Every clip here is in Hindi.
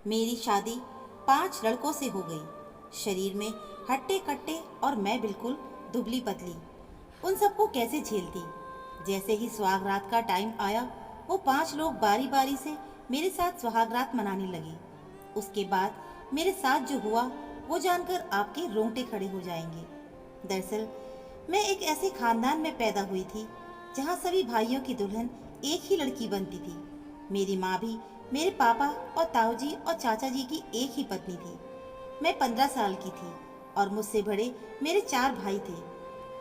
मेरी शादी 5 लड़कों से हो गई। शरीर में हट्टे कट्टे और मैं बिल्कुल दुबली पतली। उन सबको कैसे झेलती। जैसे ही सुहागरात का टाइम आया, वो 5 लोग बारी बारी से मेरे साथ सुहागरात मनाने लगे। उसके बाद मेरे साथ जो हुआ वो जानकर आपके रोंगटे खड़े हो जाएंगे। दरअसल मैं एक ऐसे खानदान में पैदा हुई थी जहाँ सभी भाइयों की दुल्हन एक ही लड़की बनती थी। मेरी माँ भी मेरे पापा और ताऊजी और चाचा जी की एक ही पत्नी थी। मैं 15 साल की थी और मुझसे बड़े मेरे 4 भाई थे।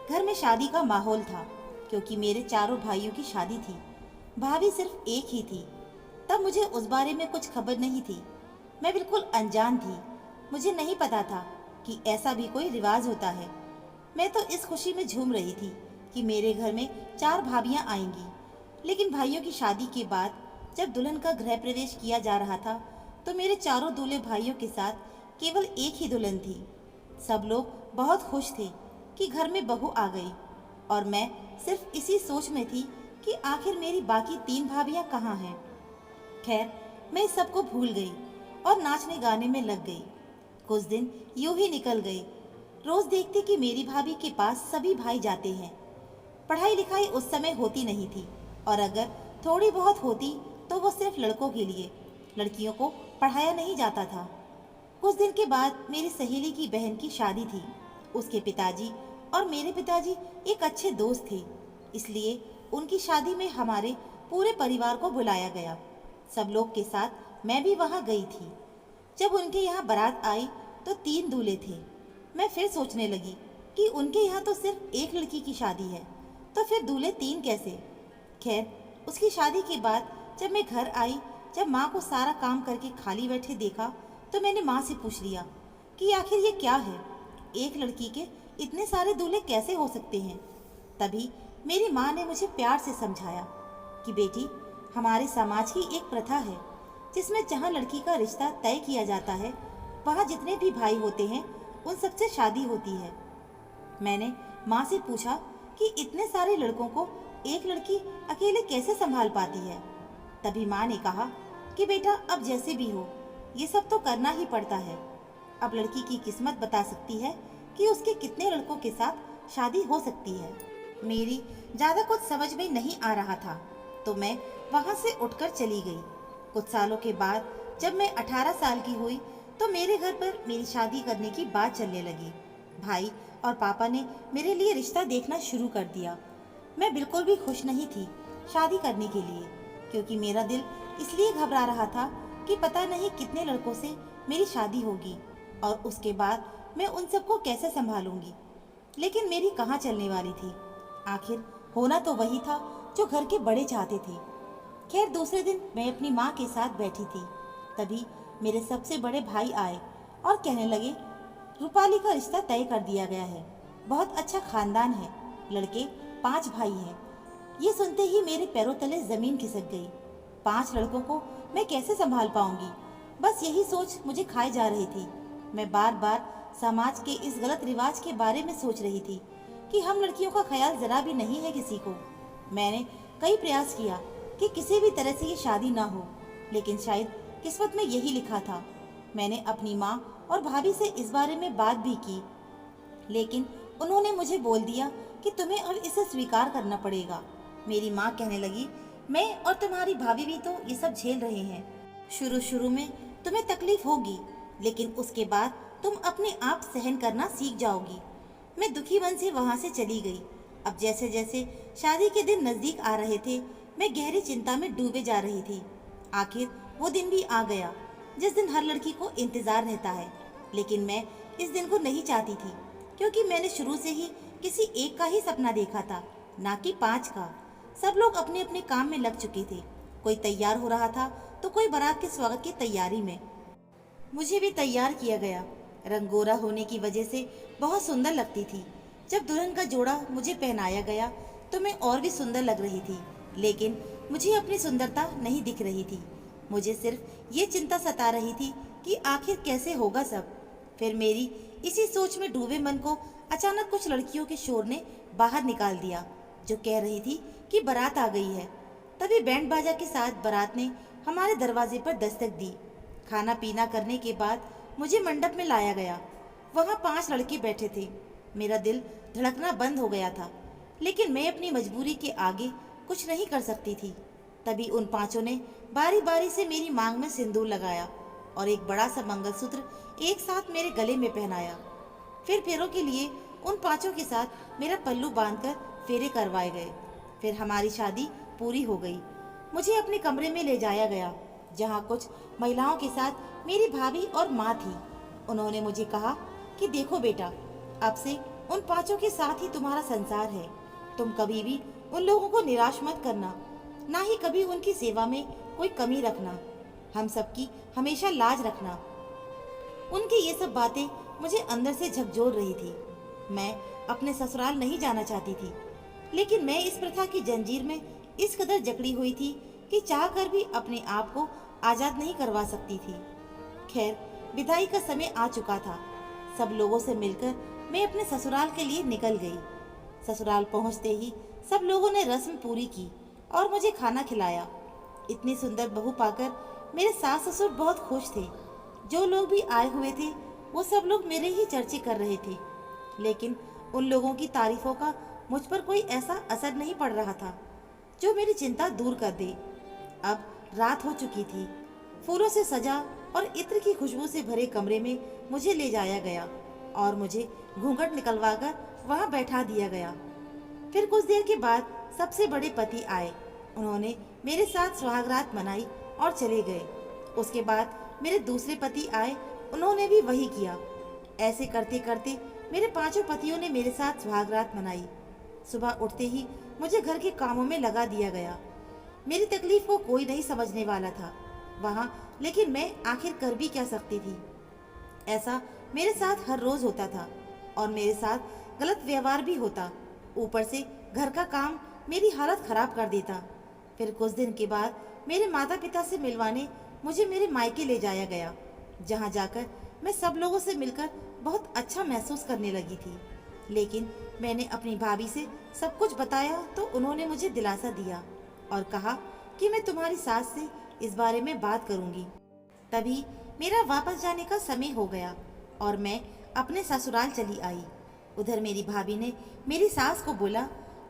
घर में शादी का माहौल था क्योंकि मेरे चारों भाइयों की शादी थी। भाभी सिर्फ एक ही थी। तब मुझे उस बारे में कुछ खबर नहीं थी। मैं बिल्कुल अनजान थी। मुझे नहीं पता था कि ऐसा भी कोई रिवाज होता है। मैं तो इस खुशी में झूम रही थी कि मेरे घर में 4 भाभियां आएंगी। लेकिन भाइयों की शादी के बाद जब दुल्हन का गृह प्रवेश किया जा रहा था तो मेरे चारों दूल्हे भाइयों के साथ केवल एक ही दुल्हन थी। सब लोग बहुत खुश थे कि घर में बहू आ गई और मैं सिर्फ इसी सोच में थी कि आखिर मेरी बाकी 3 भाभियां कहाँ हैं। खैर, मैं इस सबको भूल गई और नाचने गाने में लग गई। कुछ दिन यूं ही निकल गए। रोज देखती कि मेरी भाभी के पास सभी भाई जाते हैं। पढ़ाई लिखाई उस समय होती नहीं थी और अगर थोड़ी बहुत होती तो वो सिर्फ लड़कों के लिए। लड़कियों को पढ़ाया नहीं जाता था। कुछ दिन के बाद मेरी सहेली की बहन की शादी थी। उसके पिताजी और मेरे पिताजी एक अच्छे दोस्त थे, इसलिए उनकी शादी में हमारे पूरे परिवार को बुलाया गया। सब लोग के साथ मैं भी वहाँ गई थी। जब उनके यहाँ बारात आई तो 3 दूल्हे थे। मैं फिर सोचने लगी कि उनके यहाँ तो सिर्फ एक लड़की की शादी है, तो फिर दूल्हे 3 कैसे। खैर, उसकी शादी के बाद जब मैं घर आई, जब माँ को सारा काम करके खाली बैठे देखा तो मैंने माँ से पूछ लिया कि आखिर ये क्या है, एक लड़की के इतने सारे दूल्हे कैसे हो सकते हैं। तभी मेरी माँ ने मुझे प्यार से समझाया कि बेटी, हमारे समाज की एक प्रथा है जिसमें जहाँ लड़की का रिश्ता तय किया जाता है वहाँ जितने भी भाई होते हैं उन सबसे शादी होती है। मैंने माँ से पूछा कि इतने सारे लड़कों को एक लड़की अकेले कैसे संभाल पाती है। तभी माँ ने कहा कि बेटा, अब जैसे भी हो ये सब तो करना ही पड़ता है। अब लड़की की किस्मत बता सकती है कि उसके कितने लड़कों के साथ शादी हो सकती है। मेरी ज़्यादा कुछ समझ में नहीं आ रहा था तो मैं वहाँ से उठकर चली गई। कुछ सालों के बाद जब मैं 18 साल की हुई तो मेरे घर पर मेरी शादी करने की बात चलने लगी। भाई और पापा ने मेरे लिए रिश्ता देखना शुरू कर दिया। मैं बिल्कुल भी खुश नहीं थी शादी करने के लिए, क्योंकि मेरा दिल इसलिए घबरा रहा था कि पता नहीं कितने लड़कों से मेरी शादी होगी और उसके बाद मैं उन सबको कैसे संभालूंगी। लेकिन मेरी कहाँ चलने वाली थी। आखिर होना तो वही था जो घर के बड़े चाहते थे। खैर, दूसरे दिन मैं अपनी माँ के साथ बैठी थी। तभी मेरे सबसे बड़े भाई आए और कहने लगे, रूपाली का रिश्ता तय कर दिया गया है, बहुत अच्छा खानदान है, लड़के 5 भाई हैं। ये सुनते ही मेरे पैरों तले जमीन खिसक गई। 5 लड़कों को मैं कैसे संभाल पाऊंगी, बस यही सोच मुझे खाए जा रही थी। मैं बार बार समाज के इस गलत रिवाज के बारे में सोच रही थी कि हम लड़कियों का ख्याल जरा भी नहीं है किसी को। मैंने कई प्रयास किया कि किसी भी तरह से ये शादी ना हो, लेकिन शायद किस्मत में यही लिखा था। मैंने अपनी माँ और भाभी से इस बारे में बात भी की, लेकिन उन्होंने मुझे बोल दिया कि तुम्हें अब इसे स्वीकार करना पड़ेगा। मेरी माँ कहने लगी, मैं और तुम्हारी भाभी भी तो ये सब झेल रहे हैं। शुरू शुरू में तुम्हें तकलीफ होगी, लेकिन उसके बाद तुम अपने आप सहन करना सीख जाओगी। मैं दुखी मन से वहाँ से चली गई। अब जैसे जैसे शादी के दिन नज़दीक आ रहे थे, मैं गहरी चिंता में डूबे जा रही थी। आखिर वो दिन भी आ गया जिस दिन हर लड़की को इंतज़ार रहता है, लेकिन मैं इस दिन को नहीं चाहती थी, क्योंकि मैंने शुरू से ही किसी एक का ही सपना देखा था, ना कि 5 का। सब लोग अपने अपने काम में लग चुके थे। कोई तैयार हो रहा था तो कोई बारात के स्वागत की तैयारी में। मुझे भी तैयार किया गया। रंगोरा होने की वजह से बहुत सुंदर लगती थी। जब दुल्हन का जोड़ा मुझे पहनाया गया तो मैं और भी सुंदर लग रही थी, लेकिन मुझे अपनी सुंदरता नहीं दिख रही थी। मुझे सिर्फ ये चिंता सता रही थी कि आखिर कैसे होगा सब। फिर मेरी इसी सोच में डूबे मन को अचानक कुछ लड़कियों के शोर ने बाहर निकाल दिया, जो कह रही थी कि बारात आ गई है। तभी बैंड बाजा के साथ बारात ने हमारे दरवाजे पर दस्तक दी। खाना पीना करने के बाद मुझे मंडप में लाया गया। वहाँ 5 लड़के बैठे थे। मेरा दिल धड़कना बंद हो गया था, लेकिन मैं अपनी मजबूरी के आगे कुछ नहीं कर सकती थी। तभी उन 5 ने बारी बारी से मेरी मांग में सिंदूर लगाया और एक बड़ा सा मंगलसूत्र एक साथ मेरे गले में पहनाया। फिर फेरों के लिए उन 5 के साथ मेरा पल्लू बांधकर फेरे करवाए गए। फिर हमारी शादी पूरी हो गई। मुझे अपने कमरे में ले जाया गया, जहाँ कुछ महिलाओं के साथ मेरी भाभी और माँ थी। उन्होंने मुझे कहा कि देखो बेटा, अब से उन 5 के साथ ही तुम्हारा संसार है। तुम कभी भी उन लोगों को निराश मत करना, ना ही कभी उनकी सेवा में कोई कमी रखना। हम सबकी हमेशा लाज रखना। उनकी ये सब बातें मुझे अंदर से झकझोर रही थी। मैं अपने ससुराल नहीं जाना चाहती थी, लेकिन मैं इस प्रथा की जंजीर में इस कदर जकड़ी हुई थी कि चाहकर भी अपने आप को आजाद नहीं करवा सकती थी। खैर, विदाई का समय आ चुका था। सब लोगों से मिलकर मैं अपने ससुराल के लिए निकल गई। ससुराल पहुंचते ही सब लोगों ने रस्म पूरी की और मुझे खाना खिलाया। इतनी सुंदर बहू पाकर मेरे सास ससुर बहुत खुश थे। जो लोग भी आए हुए थे वो सब लोग मेरे ही चर्चे कर रहे थे, लेकिन उन लोगों की तारीफों का मुझ पर कोई ऐसा असर नहीं पड़ रहा था जो मेरी चिंता दूर कर दे। अब रात हो चुकी थी। फूलों से सजा और इत्र की खुशबू से भरे कमरे में मुझे ले जाया गया और मुझे घूंघट निकलवाकर वहां बैठा दिया गया। फिर कुछ देर के बाद सबसे बड़े पति आए। उन्होंने मेरे साथ सुहागरात मनाई और चले गए। उसके बाद मेरे दूसरे पति आए, उन्होंने भी वही किया। ऐसे करते करते मेरे 5 पतियों ने मेरे साथ सुहागरात मनाई। सुबह उठते ही मुझे घर के कामों में लगा दिया गया। मेरी तकलीफ को कोई नहीं समझने वाला था वहाँ, लेकिन मैं आखिर कर भी क्या सकती थी। ऐसा मेरे साथ हर रोज होता था और मेरे साथ गलत व्यवहार भी होता। ऊपर से घर का काम मेरी हालत खराब कर देता। फिर कुछ दिन के बाद मेरे माता पिता से मिलवाने मुझे मेरे मायके ले जाया गया, जहाँ जाकर मैं सब लोगों से मिलकर बहुत अच्छा महसूस करने लगी थी। लेकिन मैंने अपनी भाभी से सब कुछ बताया तो उन्होंने मुझे दिलासा दिया और कहा कि मैं तुम्हारी सास से इस बारे में बात करूंगी। तभी मेरा वापस जाने का समय हो गया और मैं अपने ससुराल चली आई। उधर मेरी भाभी ने मेरी सास को बोला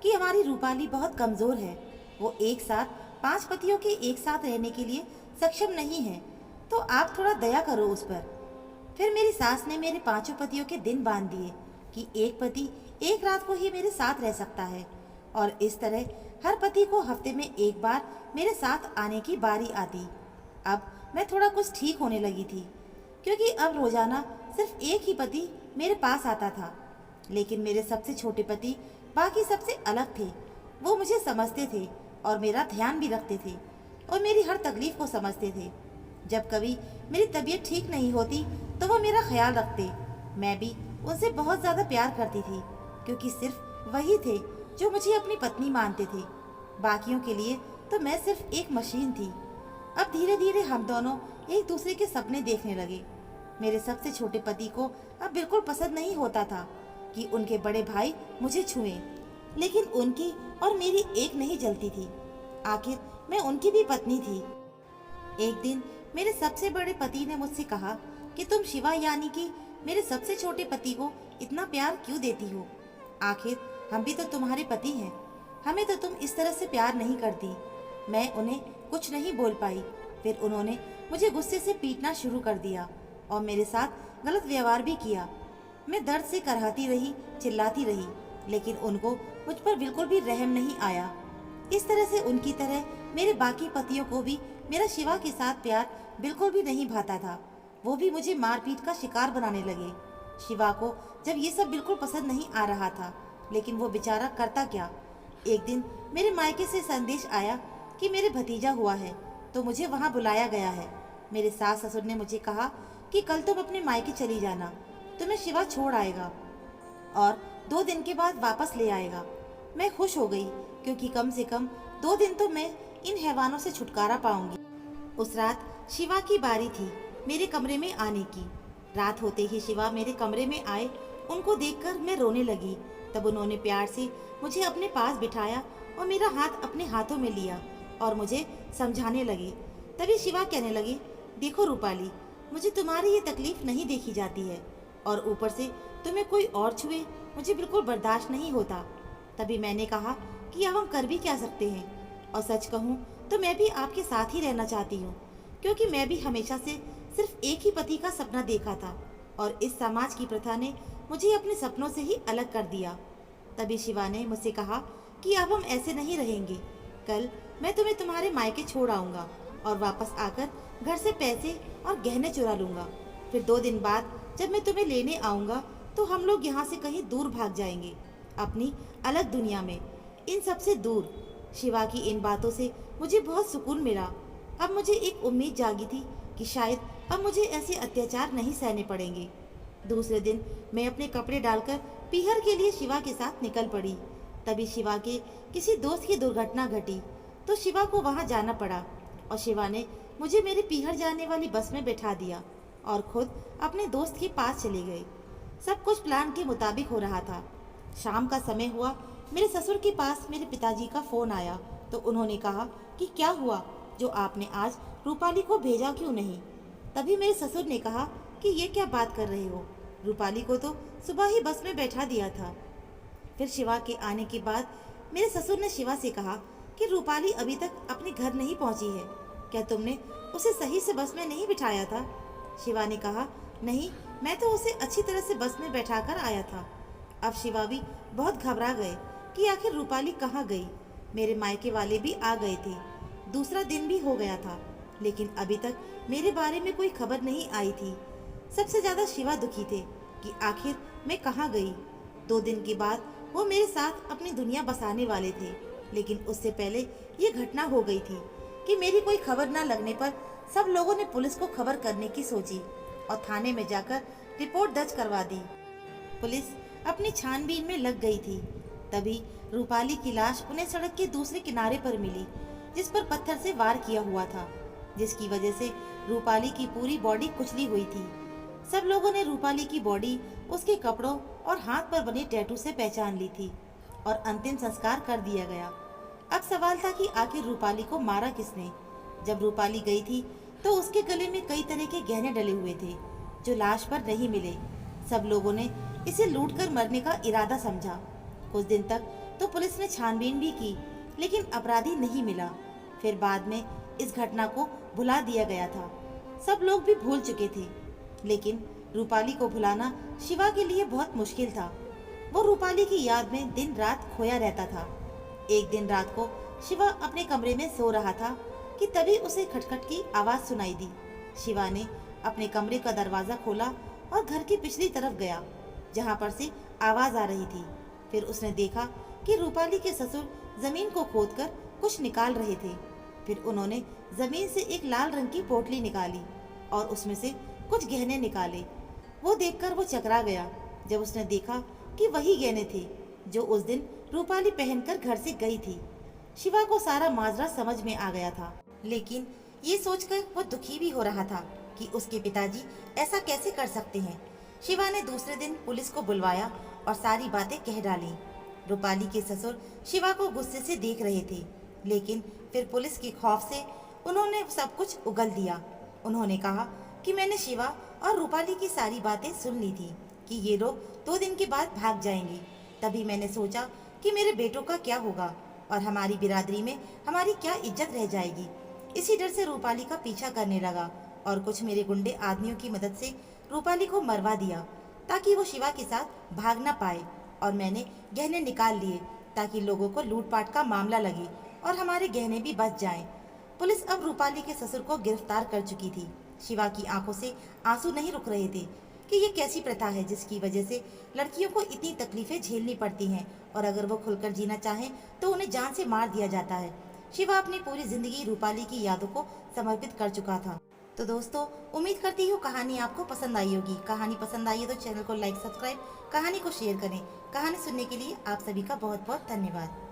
कि हमारी रूपाली बहुत कमजोर है, वो एक साथ 5 पतियों के एक साथ रहने के लिए सक्षम नहीं है, तो आप थोड़ा दया करो उस पर। फिर मेरी सास ने मेरे 5 पतियों के दिन बांध दिए कि एक पति एक रात को ही मेरे साथ रह सकता है और इस तरह हर पति को हफ्ते में एक बार मेरे साथ आने की बारी आती। अब मैं थोड़ा कुछ ठीक होने लगी थी, क्योंकि अब रोजाना सिर्फ एक ही पति मेरे पास आता था। लेकिन मेरे सबसे छोटे पति बाकी सबसे अलग थे। वो मुझे समझते थे और मेरा ध्यान भी रखते थे और मेरी हर तकलीफ को समझते थे। जब कभी मेरी तबीयत ठीक नहीं होती तो वो मेरा ख्याल रखते। मैं भी उनसे बहुत ज़्यादा प्यार करती थी, क्योंकि सिर्फ वही थे जो मुझे अपनी पत्नी मानते थे। बाकियों के लिए तो मैं सिर्फ एक मशीन थी। अब धीरे धीरे हम दोनों एक दूसरे के सपने देखने लगे। मेरे सबसे छोटे पति को अब बिल्कुल पसंद नहीं होता था कि उनके बड़े भाई मुझे छुएं, लेकिन उनकी और मेरी एक नहीं जलती थी। आखिर मैं उनकी भी पत्नी थी। एक दिन मेरे सबसे बड़े पति ने मुझसे कहा कि तुम शिवा यानी कि मेरे सबसे छोटे पति को इतना प्यार क्यों देती हो? आखिर हम भी तो तुम्हारे पति हैं, हमें तो तुम इस तरह से प्यार नहीं करती। मैं उन्हें कुछ नहीं बोल पाई। फिर उन्होंने मुझे गुस्से से पीटना शुरू कर दिया और मेरे साथ गलत व्यवहार भी किया। मैं दर्द से करहाती रही, चिल्लाती रही, लेकिन उनको मुझ पर बिल्कुल भी रहम नहीं आया। इस तरह से उनकी तरह मेरे बाकी पतियों को भी मेरा शिवा के साथ प्यार बिल्कुल भी नहीं भाता था। वो भी मुझे मारपीट का शिकार बनाने लगे। शिवा को जब ये सब बिल्कुल पसंद नहीं आ रहा था, लेकिन वो बेचारा करता क्या। एक दिन मेरे मायके से संदेश आया कि मेरे भतीजा हुआ है, तो मुझे वहाँ बुलाया गया है। मेरे सास ससुर ने मुझे कहा कि कल तुम अपने मायके चली जाना, तुम्हें शिवा छोड़ आएगा और 2 दिन के बाद वापस ले आएगा। मैं खुश हो गई, क्योंकि कम से कम 2 दिन तो मैं इन हैवानों से छुटकारा पाऊंगी। उस रात शिवा की बारी थी मेरे कमरे में आने की। रात होते ही शिवा मेरे कमरे में आए। उनको देखकर मैं रोने लगी। तब उन्होंने प्यार से मुझे अपने पास बिठाया और मेरा हाथ अपने हाथों में लिया और मुझे समझाने लगे। तभी शिवा कहने लगे देखो रूपाली, मुझे तुम्हारी ये तकलीफ नहीं देखी जाती है और ऊपर से तुम्हें कोई और छुए मुझे बिल्कुल बर्दाश्त नहीं होता। तभी मैंने कहा कि अब हम कर भी क्या सकते हैं। और सच कहूँ तो मैं भी आपके साथ ही रहना चाहती हूँ, क्योंकि मैं भी हमेशा से सिर्फ एक ही पति का सपना देखा था और इस समाज की प्रथा ने मुझे अपने सपनों से ही अलग कर दिया। तभी शिवा ने मुझसे कहा कि अब हम ऐसे नहीं रहेंगे। कल मैं तुम्हें तुम्हारे मायके छोड़ आऊँगा और वापस आकर घर से पैसे और गहने चुरा लूँगा। फिर 2 दिन बाद जब मैं तुम्हें लेने आऊँगा तो हम लोग यहाँ से कहीं दूर भाग जाएंगे, अपनी अलग दुनिया में, इन सबसे दूर। शिवा की इन बातों से मुझे बहुत सुकून मिला। अब मुझे एक उम्मीद जागी थी कि शायद अब मुझे ऐसे अत्याचार नहीं सहने पड़ेंगे। दूसरे दिन मैं अपने कपड़े डालकर पीहर के लिए शिवा के साथ निकल पड़ी। तभी शिवा के किसी दोस्त की दुर्घटना घटी तो शिवा को वहां जाना पड़ा और शिवा ने मुझे मेरे पीहर जाने वाली बस में बैठा दिया और खुद अपने दोस्त के पास चले गए। सब कुछ प्लान के मुताबिक हो रहा था। शाम का समय हुआ, मेरे ससुर के पास मेरे पिताजी का फ़ोन आया तो उन्होंने कहा कि क्या हुआ जो आपने आज रूपाली को भेजा क्यों नहीं। तभी मेरे ससुर ने कहा कि ये क्या बात कर रहे हो, रूपाली को तो सुबह ही बस में बैठा दिया था। फिर शिवा के आने के बाद मेरे ससुर ने शिवा से कहा कि रूपाली अभी तक अपने घर नहीं पहुंची है, क्या तुमने उसे सही से बस में नहीं बिठाया था। शिवा ने कहा नहीं, मैं तो उसे अच्छी तरह से बस में बैठाकर आया था। अब शिवा भी बहुत घबरा गए कि आखिर रूपाली कहाँ गई। मेरे मायके वाले भी आ गए थे, दूसरा दिन भी हो गया था, लेकिन अभी तक मेरे बारे में कोई खबर नहीं आई थी। सबसे ज़्यादा शिवा दुखी थे कि आखिर मैं कहाँ गई। 2 दिन के बाद वो मेरे साथ अपनी दुनिया बसाने वाले थे, लेकिन उससे पहले ये घटना हो गई थी कि मेरी कोई खबर न लगने पर सब लोगों ने पुलिस को खबर करने की सोची और थाने में जाकर रिपोर्ट दर्ज करवा दी। पुलिस अपनी छानबीन में लग गई थी। तभी रूपाली की लाश उन्हें सड़क के दूसरे किनारे पर मिली, जिस पर पत्थर से वार किया हुआ था, जिसकी वजह से रूपाली की पूरी बॉडी कुचली हुई थी। सब लोगों ने रूपाली की बॉडी उसके कपड़ों और हाथ पर बने टैटू से पहचान ली थी और अंतिम संस्कार कर दिया गया। अब सवाल था कि आखिर रूपाली को मारा किसने। जब रूपाली गई थी तो उसके गले में कई तरह के गहने डले हुए थे जो लाश पर नहीं मिले। सब लोगों ने इसे लूटकर मरने का इरादा समझा। कुछ दिन तक तो पुलिस ने छानबीन भी की, लेकिन अपराधी नहीं मिला। फिर बाद में इस घटना को भुला दिया गया था। सब लोग भी भूल चुके थे, लेकिन रूपाली को भुलाना शिवा के लिए बहुत मुश्किल था। वो रूपाली की याद में दिन रात खोया रहता था। एक दिन रात को शिवा अपने कमरे में सो रहा था कि तभी उसे खटखट की आवाज सुनाई दी। शिवा ने अपने कमरे का दरवाजा खोला और घर की पिछली तरफ गया जहां पर से आवाज आ रही थी। फिर उसने देखा कि रूपाली के ससुर जमीन को खोदकर कुछ निकाल रहे थे। फिर उन्होंने जमीन से एक लाल रंग की पोटली निकाली और उसमें से कुछ गहने निकाले। वो देखकर वो चकरा गया जब उसने देखा कि वही गहने थे जो उस दिन रूपाली पहनकर घर से गई थी। शिवा को सारा माजरा समझ में आ गया था, लेकिन ये सोचकर वो दुखी भी हो रहा था कि उसके पिताजी ऐसा कैसे कर सकते हैं। शिवा ने दूसरे दिन पुलिस को बुलवाया और सारी बातें कह डाली। रूपाली के ससुर शिवा को गुस्से से देख रहे थे, लेकिन फिर पुलिस के खौफ से उन्होंने सब कुछ उगल दिया। उन्होंने कहा कि मैंने शिवा और रूपाली की सारी बातें सुन ली थी कि ये लोग 2 दिन के बाद भाग जाएंगे। तभी मैंने सोचा कि मेरे बेटों का क्या होगा और हमारी बिरादरी में हमारी क्या इज्जत रह जाएगी। इसी डर से रूपाली का पीछा करने लगा और कुछ मेरे गुंडे आदमियों की मदद से रूपाली को मरवा दिया ताकि वो शिवा के साथ भाग ना पाए। और मैंने गहने निकाल लिए ताकि लोगों को लूटपाट का मामला लगे और हमारे गहने भी बच जाएं। पुलिस अब रूपाली के ससुर को गिरफ्तार कर चुकी थी। शिवा की आंखों से आंसू नहीं रुक रहे थे कि ये कैसी प्रथा है जिसकी वजह से लड़कियों को इतनी तकलीफें झेलनी पड़ती हैं और अगर वो खुलकर जीना चाहें तो उन्हें जान से मार दिया जाता है। शिवा अपनी पूरी जिंदगी रूपाली की यादों को समर्पित कर चुका था। तो दोस्तों, उम्मीद करती हूँ कहानी आपको पसंद आई होगी। कहानी पसंद आई है तो चैनल को लाइक, सब्सक्राइब, कहानी को शेयर करें। कहानी सुनने के लिए आप सभी का बहुत बहुत धन्यवाद।